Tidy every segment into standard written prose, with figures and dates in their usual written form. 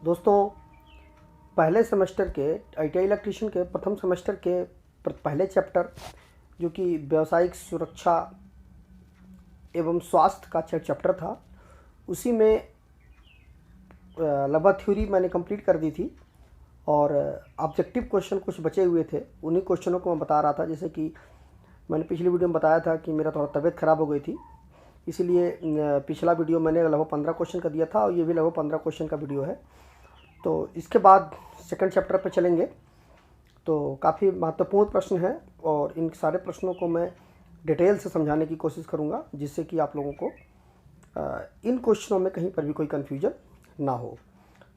दोस्तों, पहले सेमेस्टर के आईटीआई इलेक्ट्रीशियन के प्रथम सेमेस्टर के पहले चैप्टर जो कि व्यावसायिक सुरक्षा एवं स्वास्थ्य का चैप्टर था, उसी में लगभग थ्योरी मैंने कंप्लीट कर दी थी और ऑब्जेक्टिव क्वेश्चन कुछ बचे हुए थे। उन्हीं क्वेश्चनों को मैं बता रहा था। जैसे कि मैंने पिछली वीडियो में बताया था कि मेरा थोड़ा तबीयत ख़राब हो गई थी, इसीलिए पिछला वीडियो मैंने लगभग 15 क्वेश्चन का दिया था और ये भी लगभग 15 क्वेश्चन का वीडियो है। तो इसके बाद सेकंड चैप्टर पे चलेंगे। तो काफ़ी महत्वपूर्ण प्रश्न हैं और इन सारे प्रश्नों को मैं डिटेल से समझाने की कोशिश करूंगा, जिससे कि आप लोगों को इन क्वेश्चनों में कहीं पर भी कोई कन्फ्यूजन ना हो।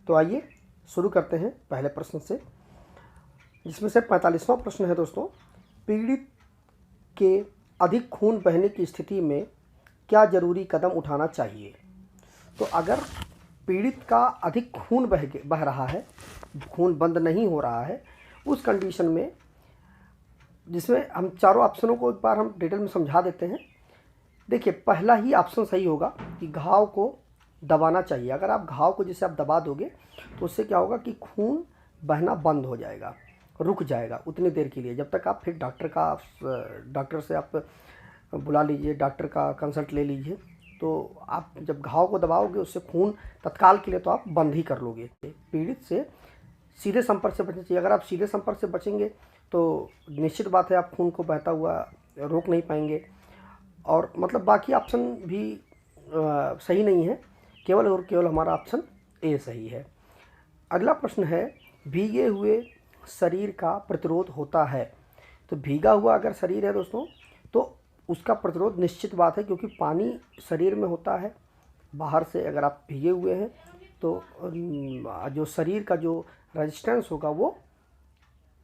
तो आइए शुरू करते हैं पहले प्रश्न से, जिसमें से 45वां प्रश्न है। दोस्तों, पीड़ित के अधिक खून बहने की स्थिति में क्या ज़रूरी कदम उठाना चाहिए? तो अगर पीड़ित का अधिक खून बह रहा है, खून बंद नहीं हो रहा है, उस कंडीशन में, जिसमें हम चारों ऑप्शनों को एक बार हम डिटेल में समझा देते हैं। देखिए, पहला ही ऑप्शन सही होगा कि घाव को दबाना चाहिए। अगर आप घाव को जैसे आप दबा दोगे तो उससे क्या होगा कि खून बहना बंद हो जाएगा, रुक जाएगा उतनी देर के लिए, जब तक आप फिर डॉक्टर से आप बुला लीजिए, डॉक्टर का कंसल्ट ले लीजिए। तो आप जब घाव को दबाओगे उससे खून तत्काल के लिए तो आप बंद ही कर लोगे। पीड़ित से सीधे संपर्क से बचना चाहिए। अगर आप सीधे संपर्क से बचेंगे तो निश्चित बात है आप खून को बहता हुआ रोक नहीं पाएंगे। और मतलब बाकी ऑप्शन भी सही नहीं है, केवल और केवल हमारा ऑप्शन ए सही है। अगला प्रश्न है, भीगे हुए शरीर का प्रतिरोध होता है? तो भीगा हुआ अगर शरीर है दोस्तों, तो उसका प्रतिरोध निश्चित बात है, क्योंकि पानी शरीर में होता है। बाहर से अगर आप भीगे हुए हैं तो जो शरीर का जो रेजिस्टेंस होगा वो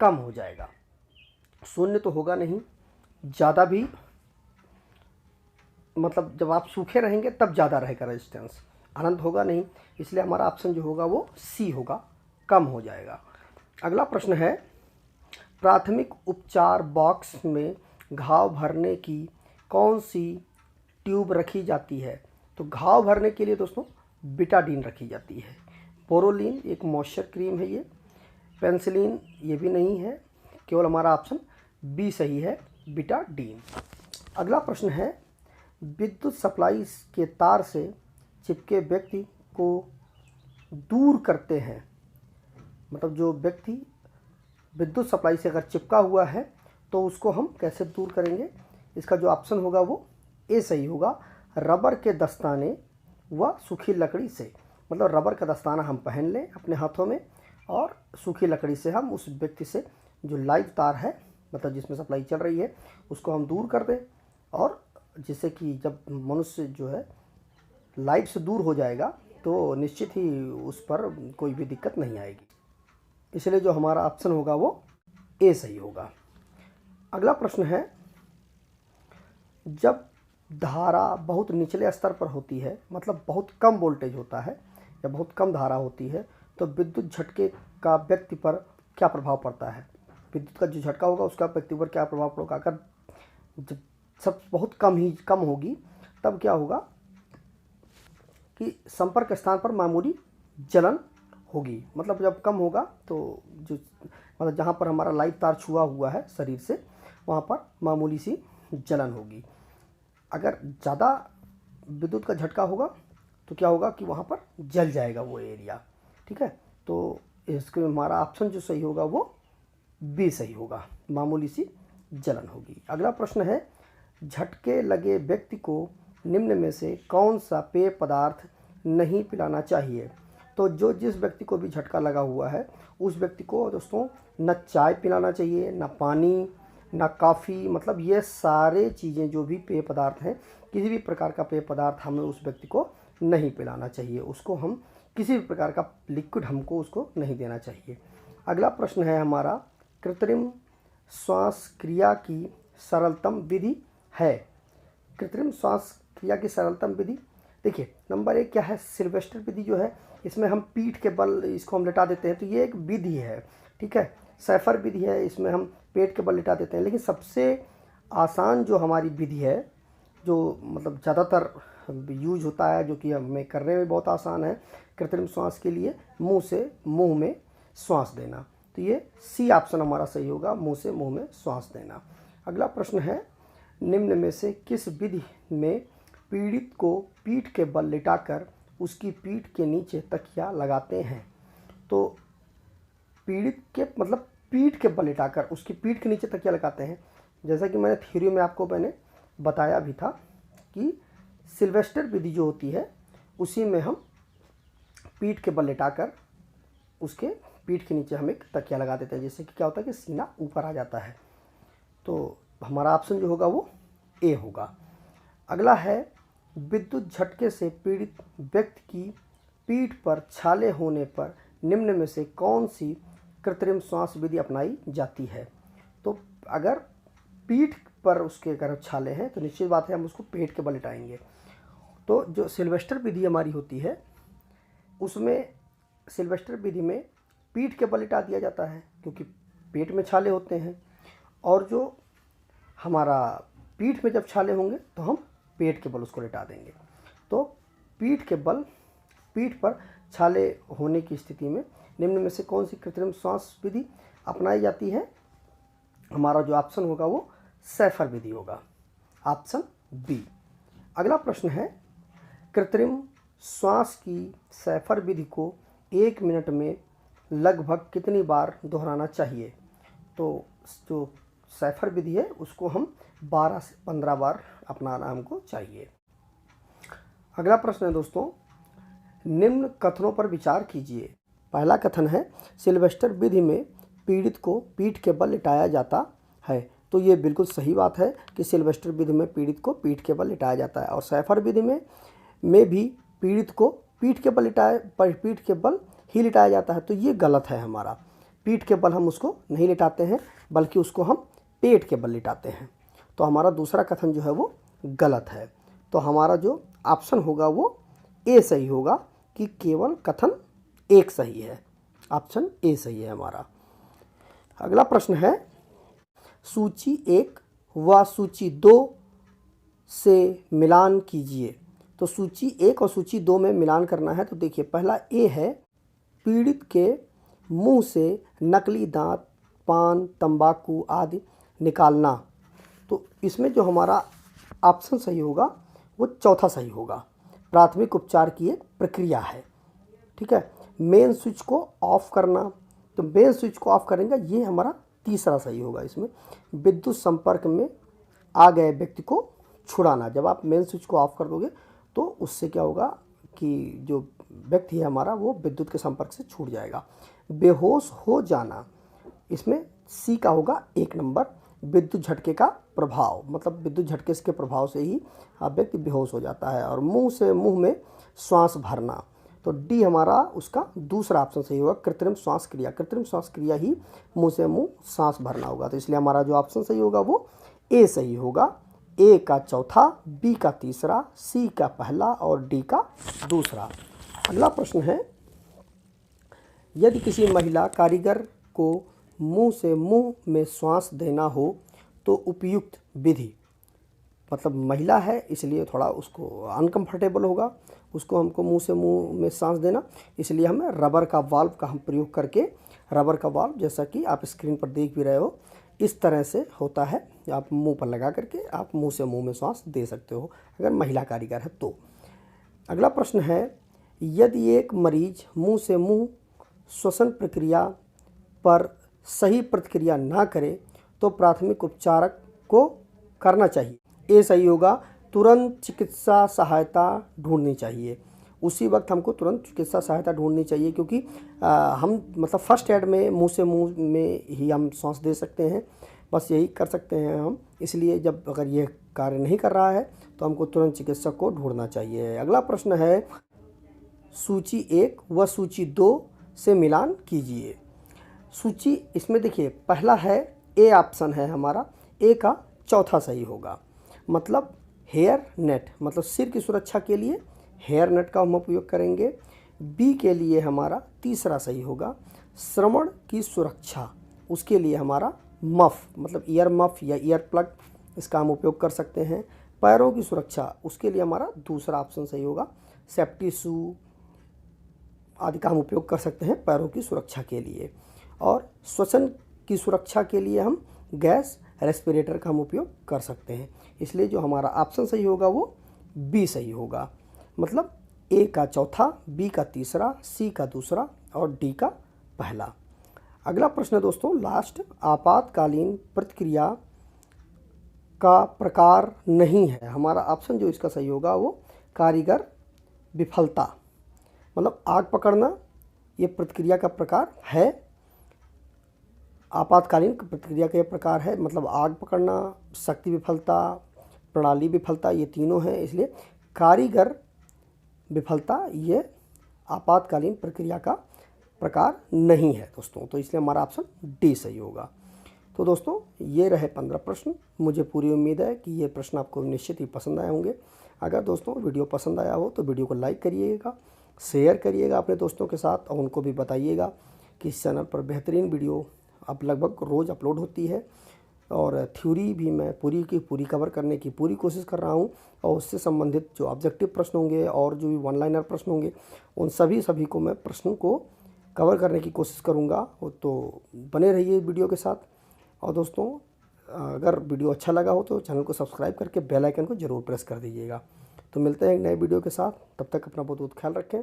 कम हो जाएगा। शून्य तो होगा नहीं, ज़्यादा भी, मतलब जब आप सूखे रहेंगे तब ज़्यादा रहेगा रेजिस्टेंस, अनंत होगा नहीं। इसलिए हमारा ऑप्शन जो होगा वो सी होगा, कम हो जाएगा। अगला प्रश्न है, प्राथमिक उपचार बॉक्स में घाव भरने की कौन सी ट्यूब रखी जाती है? तो घाव भरने के लिए दोस्तों बिटाडीन रखी जाती है। बोरोलिन एक मॉइस्चर क्रीम है ये। पेंसिलिन ये भी नहीं है, केवल हमारा ऑप्शन बी सही है, बिटाडीन। अगला प्रश्न है, विद्युत सप्लाई के तार से चिपके व्यक्ति को दूर करते हैं। मतलब जो व्यक्ति विद्युत सप्लाई से अगर चिपका हुआ है तो उसको हम कैसे दूर करेंगे? इसका जो ऑप्शन होगा वो ए सही होगा, रबर के दस्ताने व सूखी लकड़ी से। मतलब रबर का दस्ताना हम पहन लें अपने हाथों में और सूखी लकड़ी से हम उस व्यक्ति से जो लाइव तार है, मतलब जिसमें सप्लाई चल रही है, उसको हम दूर कर दें। और जिससे कि जब मनुष्य जो है लाइव से दूर हो जाएगा तो निश्चित ही उस पर कोई भी दिक्कत नहीं आएगी। इसलिए जो हमारा ऑप्शन होगा वो ए सही होगा। अगला प्रश्न है, जब धारा बहुत निचले स्तर पर होती है, मतलब बहुत कम वोल्टेज होता है या बहुत कम धारा होती है, तो विद्युत झटके का व्यक्ति पर क्या प्रभाव पड़ता है? विद्युत का जो झटका होगा उसका व्यक्ति पर क्या प्रभाव पड़ेगा? अगर जब सब बहुत कम होगी तब क्या होगा कि संपर्क स्थान पर मामूली जलन होगी। मतलब जब कम होगा तो जो मतलब जहाँ पर हमारा लाइव तार छुआ हुआ है शरीर से, वहाँ पर मामूली सी जलन होगी। अगर ज़्यादा विद्युत का झटका होगा तो क्या होगा कि वहाँ पर जल जाएगा वो एरिया। ठीक है, तो इसके हमारा ऑप्शन जो सही होगा वो बी सही होगा, मामूली सी जलन होगी। अगला प्रश्न है, झटके लगे व्यक्ति को निम्न में से कौन सा पेय पदार्थ नहीं पिलाना चाहिए? तो जिस व्यक्ति को भी झटका लगा हुआ है उस व्यक्ति को दोस्तों न चाय पिलाना चाहिए, न पानी, न कॉफ़ी। मतलब ये सारे चीज़ें जो भी पेय पदार्थ हैं, किसी भी प्रकार का पेय पदार्थ हमें उस व्यक्ति को नहीं पिलाना चाहिए। उसको हम किसी भी प्रकार का लिक्विड हमको उसको नहीं देना चाहिए। अगला प्रश्न है हमारा, कृत्रिम श्वास क्रिया की सरलतम विधि है? कृत्रिम श्वास क्रिया की सरलतम विधि, देखिए नंबर 1 क्या है, सिल्वेस्टर विधि जो है, इसमें हम पीठ के बल इसको हम लेटा देते हैं, तो ये एक विधि है। ठीक है, सैफर विधि है, इसमें हम पेट के बल लेटा देते हैं। लेकिन सबसे आसान जो हमारी विधि है, जो मतलब ज़्यादातर यूज होता है, जो कि हमें करने में बहुत आसान है, कृत्रिम श्वास के लिए मुंह से मुंह में श्वास देना। तो ये सी ऑप्शन हमारा सही होगा, मुंह से मुंह में श्वास देना। अगला प्रश्न है, निम्न में से किस विधि में पीड़ित को पीठ के बल लिटाकर उसकी पीठ के नीचे तकिया लगाते हैं? तो पीड़ित के मतलब पीठ के बल लिटाकर उसकी पीठ के नीचे तकिया लगाते हैं। जैसा कि मैंने थ्योरी में आपको बताया भी था कि सिल्वेस्टर विधि जो होती है उसी में हम पीठ के बल लिटाकर उसके पीठ के नीचे हम एक तकिया लगा देते हैं, जिससे कि क्या होता है कि सीना ऊपर आ जाता है। तो हमारा ऑप्शन जो होगा वो ए होगा। अगला है, विद्युत झटके से पीड़ित व्यक्ति की पीठ पर छाले होने पर निम्न में से कौन सी कृत्रिम श्वास विधि अपनाई जाती है? तो अगर पीठ पर उसके अगर छाले हैं तो निश्चित बात है हम उसको पेट के बल लिटाएंगे। तो जो सिल्वेस्टर विधि हमारी होती है उसमें सिल्वेस्टर विधि में पीठ के बल लिटा दिया जाता है, क्योंकि पेट में छाले होते हैं। और जो हमारा पीठ में जब छाले होंगे तो हम पेट के बल उसको लिटा देंगे। तो पीठ पर छाले होने की स्थिति में निम्न में से कौन सी कृत्रिम श्वास विधि अपनाई जाती है? हमारा जो ऑप्शन होगा वो सैफर विधि होगा, ऑप्शन बी। अगला प्रश्न है, कृत्रिम श्वास की सैफर विधि को 1 मिनट में लगभग कितनी बार दोहराना चाहिए? तो जो सैफर विधि है उसको हम 12 से 15 बार अपनाना हमको चाहिए। अगला प्रश्न है दोस्तों, निम्न कथनों पर विचार कीजिए। पहला कथन है, सिल्वेस्टर विधि में पीड़ित को पीठ के बल लिटाया जाता है। तो ये बिल्कुल सही बात है कि सिल्वेस्टर विधि में पीड़ित को पीठ के बल लिटाया जाता है, और सैफर विधि में भी पीड़ित को पीठ के बल ही लिटाया जाता है। तो ये गलत है हमारा, पीठ के बल हम उसको नहीं लिटाते हैं बल्कि उसको हम पेट के बल लिटाते हैं। तो हमारा दूसरा कथन जो है वो गलत है। तो हमारा जो ऑप्शन होगा वो ए सही होगा कि केवल कथन एक सही है, ऑप्शन ए सही है हमारा। अगला प्रश्न है, सूची 1 व सूची 2 से मिलान कीजिए। तो सूची 1 और सूची 2 में मिलान करना है। तो देखिए, पहला ए है, पीड़ित के मुंह से नकली दांत, पान, तंबाकू आदि निकालना। तो इसमें जो हमारा ऑप्शन सही होगा वो चौथा सही होगा, प्राथमिक उपचार की एक प्रक्रिया है। ठीक है, मेन स्विच को ऑफ करना, तो मेन स्विच को ऑफ करेंगे, ये हमारा तीसरा सही होगा। इसमें विद्युत संपर्क में आ गए व्यक्ति को छुड़ाना, जब आप मेन स्विच को ऑफ कर दोगे तो उससे क्या होगा कि जो व्यक्ति है हमारा वो विद्युत के संपर्क से छूट जाएगा। बेहोश हो जाना, इसमें सी का होगा 1 नंबर, विद्युत झटके का प्रभाव, मतलब विद्युत झटके के प्रभाव से ही व्यक्ति बेहोश हो जाता है। और मुंह से मुंह में श्वास भरना, तो डी हमारा उसका दूसरा ऑप्शन सही होगा, कृत्रिम श्वास क्रिया। कृत्रिम श्वास क्रिया ही मुंह से मुंह सांस भरना होगा। तो इसलिए हमारा जो ऑप्शन सही होगा वो ए सही होगा। ए का चौथा, बी का तीसरा, सी का पहला और डी का दूसरा। अगला प्रश्न है, यदि किसी महिला कारीगर को मुंह से मुंह में श्वास देना हो तो उपयुक्त विधि, मतलब महिला है इसलिए थोड़ा उसको अनकंफर्टेबल होगा, उसको हमको मुंह से मुंह में सांस देना, इसलिए हमें रबर का वाल्व का हम प्रयोग करके, रबर का वाल्व जैसा कि आप स्क्रीन पर देख भी रहे हो इस तरह से होता है, आप मुंह पर लगा करके आप मुंह से मुंह में श्वास दे सकते हो अगर महिला कारीगर है तो। अगला प्रश्न है, यदि एक मरीज मुंह से मुंह श्वसन प्रक्रिया पर सही प्रतिक्रिया ना करे तो प्राथमिक उपचारक को करना चाहिए। ए सही होगा, तुरंत चिकित्सा सहायता ढूंढनी चाहिए। उसी वक्त हमको तुरंत चिकित्सा सहायता ढूंढनी चाहिए, क्योंकि हम मतलब फर्स्ट एड में मुंह से मुंह में ही हम सांस दे सकते हैं, बस यही कर सकते हैं हम। इसलिए जब अगर ये कार्य नहीं कर रहा है तो हमको तुरंत चिकित्सक को ढूंढना चाहिए। अगला प्रश्न है, सूची 1 व सूची 2 से मिलान कीजिए। सूची, इसमें देखिए पहला है ए ऑप्शन है हमारा, ए का चौथा सही होगा, मतलब हेयर नेट, मतलब सिर की सुरक्षा के लिए हेयर नेट का हम उपयोग करेंगे। बी के लिए हमारा तीसरा सही होगा, श्रवण की सुरक्षा, उसके लिए हमारा मफ, मतलब ईयर मफ या ईयर प्लग, इसका हम उपयोग कर सकते हैं। पैरों की सुरक्षा, उसके लिए हमारा दूसरा ऑप्शन सही होगा, सेफ्टी शू आदि का हम उपयोग कर सकते हैं पैरों की सुरक्षा के लिए। और श्वसन की सुरक्षा के लिए हम गैस रेस्पिरेटर का हम उपयोग कर सकते हैं। इसलिए जो हमारा ऑप्शन सही होगा वो बी सही होगा। मतलब ए का चौथा, बी का तीसरा, सी का दूसरा और डी का पहला। अगला प्रश्न है दोस्तों लास्ट, आपातकालीन प्रतिक्रिया का प्रकार नहीं है। हमारा ऑप्शन जो इसका सही होगा वो कारीगर विफलता। मतलब आग पकड़ना ये प्रतिक्रिया का प्रकार है, आपातकालीन प्रतिक्रिया का ये प्रकार है। मतलब आग पकड़ना, शक्ति विफलता, प्रणाली विफलता, ये तीनों हैं। इसलिए कारीगर विफलता ये आपातकालीन प्रक्रिया का प्रकार नहीं है दोस्तों। तो इसलिए हमारा ऑप्शन डी सही होगा। तो दोस्तों ये रहे 15 प्रश्न। मुझे पूरी उम्मीद है कि ये प्रश्न आपको निश्चित ही पसंद आए होंगे। अगर दोस्तों वीडियो पसंद आया हो तो वीडियो को लाइक करिएगा, शेयर करिएगा अपने दोस्तों के साथ और उनको भी बताइएगा कि इस चैनल पर बेहतरीन वीडियो अब लगभग रोज़ अपलोड होती है। और थ्योरी भी मैं पूरी की पूरी कवर करने की पूरी कोशिश कर रहा हूँ। और उससे संबंधित जो ऑब्जेक्टिव प्रश्न होंगे और जो भी वन लाइनर प्रश्न होंगे उन सभी को मैं प्रश्न को कवर करने की कोशिश करूँगा। तो बने रहिए वीडियो के साथ। और दोस्तों अगर वीडियो अच्छा लगा हो तो चैनल को सब्सक्राइब करके बेल आइकन को ज़रूर प्रेस कर दीजिएगा। तो मिलते हैं एक नए वीडियो के साथ, तब तक अपना बहुत बहुत ख्याल रखें।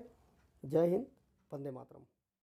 जय हिंद, वंदे मातरम।